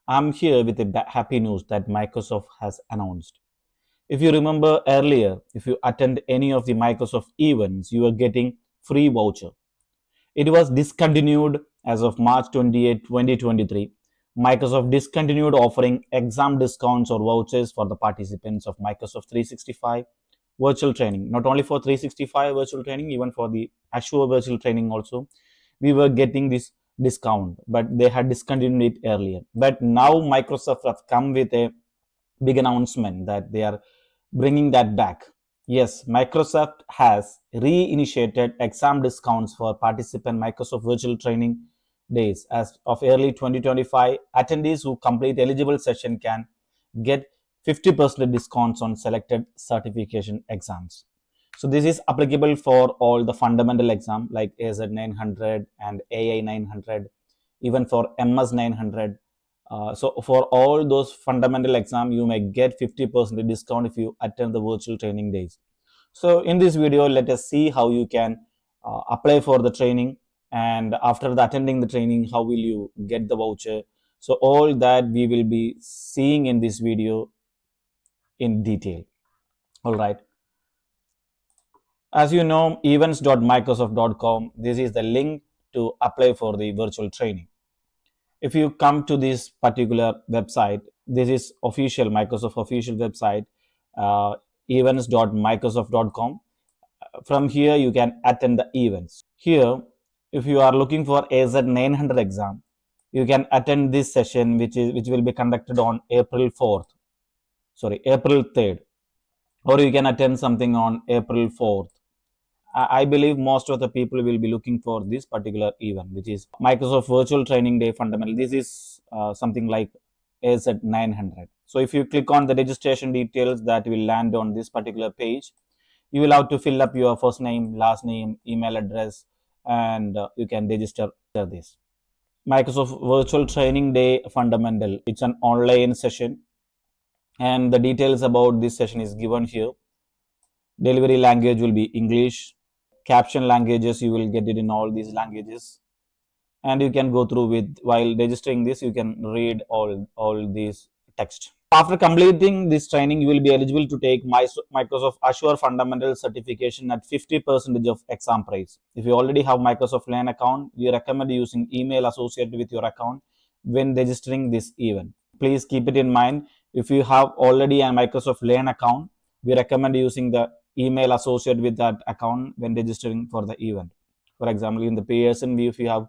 I'm here with a happy news that Microsoft has announced. If you remember earlier, if you attend any of the Microsoft events, you are getting free voucher. It was discontinued as of March 28, 2023. Microsoft discontinued offering exam discounts or vouchers for the participants of Microsoft 365 virtual training. Not only for 365 virtual training, even for the Azure virtual training also, we were getting this discount, but they had discontinued it earlier. But now Microsoft have come with a big announcement that they are bringing that back. Yes, Microsoft has reinitiated exam discounts for participant Microsoft virtual training days. As of early 2025, attendees who complete eligible session can get 50% discounts on selected certification exams. So this is applicable for all the fundamental exam like AZ-900 and AI-900, even for MS-900. So for all those fundamental exam, you may get 50% discount if you attend the virtual training days. So in this video, let us see how you can apply for the training, and after the attending the training, how will you get the voucher. So all that we will be seeing in this video in detail. All right. As you know, events.microsoft.com, this is the link to apply for the virtual training. If you come to this particular website, this is official Microsoft official website, events.microsoft.com. From here, you can attend the events. Here, if you are looking for AZ-900 exam, you can attend this session, which will be conducted on April 3rd, or you can attend something on April 4th. I believe most of the people will be looking for this particular event, which is Microsoft Virtual Training Day Fundamental. This is something like AZ-900. So if you click on the registration details, that will land on this particular page. You will have to fill up your first name, last name, email address, and you can register this. Microsoft Virtual Training Day Fundamental. It's an online session, and the details about this session is given here. Delivery language will be English. Caption languages, you will get it in all these languages, and you can go through with, while registering this, you can read all these text. After completing this training, you will be eligible to take Microsoft Azure Fundamental Certification at 50% of exam price. If you already have Microsoft LAN account, we recommend using email associated with your account when registering this event. Please keep it in mind, if you have already a Microsoft LAN account, we recommend using the email associated with that account when registering for the event. For example, in the Pearson view, if you have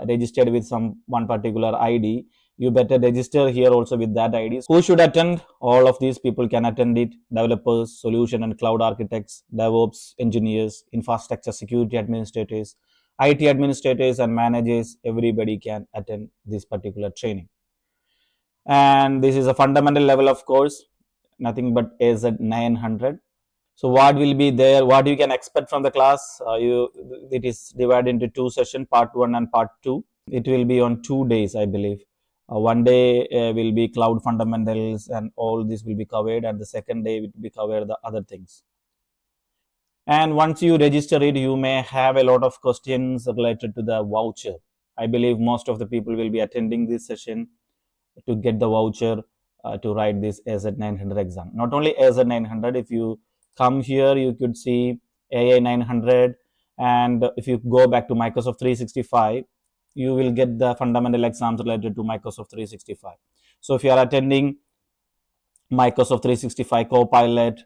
registered with one particular ID, you better register here also with that ID. Who should attend? All of these people can attend it: developers, solution and cloud architects, DevOps engineers, infrastructure security administrators, IT administrators and managers. Everybody can attend this particular training. And this is a fundamental level of course, nothing but AZ-900. So what will be there, what you can expect from the class? It is divided into two sessions, part 1 and part 2. It will be on 2 days, I believe. One day will be cloud fundamentals and all this will be covered, and the second day will be covered the other things. And once you register it, you may have a lot of questions related to the voucher. I believe most of the people will be attending this session to get the voucher to write this AZ-900 exam. Not only AZ-900, if you come here, you could see AI-900, and if you go back to Microsoft 365, you will get the fundamental exams related to Microsoft 365. So if you are attending Microsoft 365 Copilot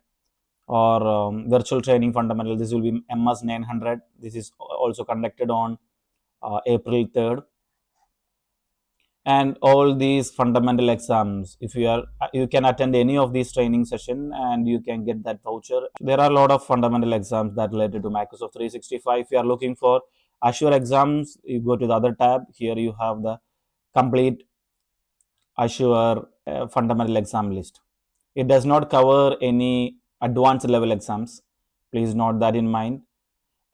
or virtual training fundamental, this will be MS-900. This is also conducted on April 3rd. And all these fundamental exams, if you can attend any of these training session and you can get that voucher. There are a lot of fundamental exams that related to Microsoft 365. If you are looking for Azure exams, you go to the other tab. Here you have the complete Azure fundamental exam list. It does not cover any advanced level exams. Please note that in mind.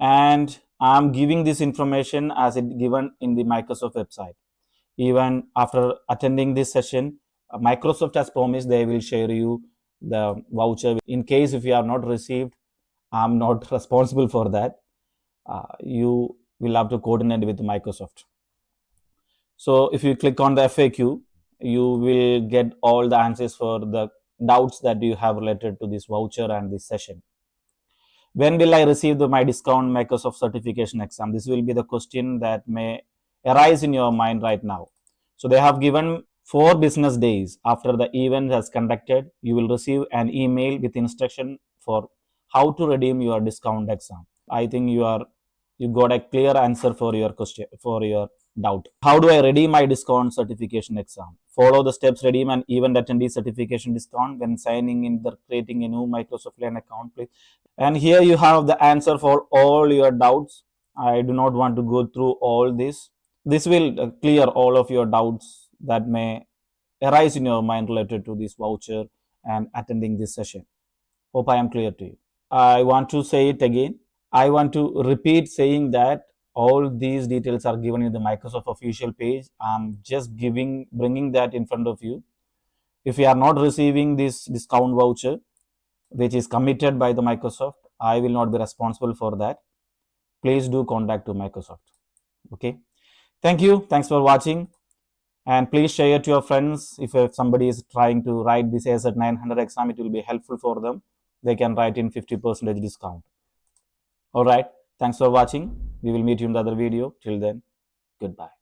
And I'm giving this information as it given in the Microsoft website. Even after attending this session, Microsoft has promised they will share you the voucher. In case if you have not received, I'm not responsible for that. You will have to coordinate with Microsoft. So if you click on the FAQ, you will get all the answers for the doubts that you have related to this voucher and this session. When will I receive my discount Microsoft certification exam? This will be the question that may arise in your mind right now. So they have given 4 business days after the event has conducted. You will receive an email with instruction for how to redeem your discount exam. I think you got a clear answer for your question, for your doubt. How do I redeem my discount certification exam? Follow the steps. Redeem an event attendee certification discount when signing in the creating a new Microsoft Learn account, please. And here you have the answer for all your doubts. I do not want to go through all this. This will clear all of your doubts that may arise in your mind related to this voucher and attending this session. Hope I am clear to you. I want to say it again. I want to repeat saying that all these details are given in the Microsoft official page. I'm just bringing that in front of you. If you are not receiving this discount voucher, which is committed by the Microsoft, I will not be responsible for that. Please do contact to Microsoft. Okay. Thank you. Thanks for watching. And please share it to your friends. If somebody is trying to write this AZ-900 exam, it will be helpful for them. They can write in 50% discount. All right. Thanks for watching. We will meet you in the other video. Till then, goodbye.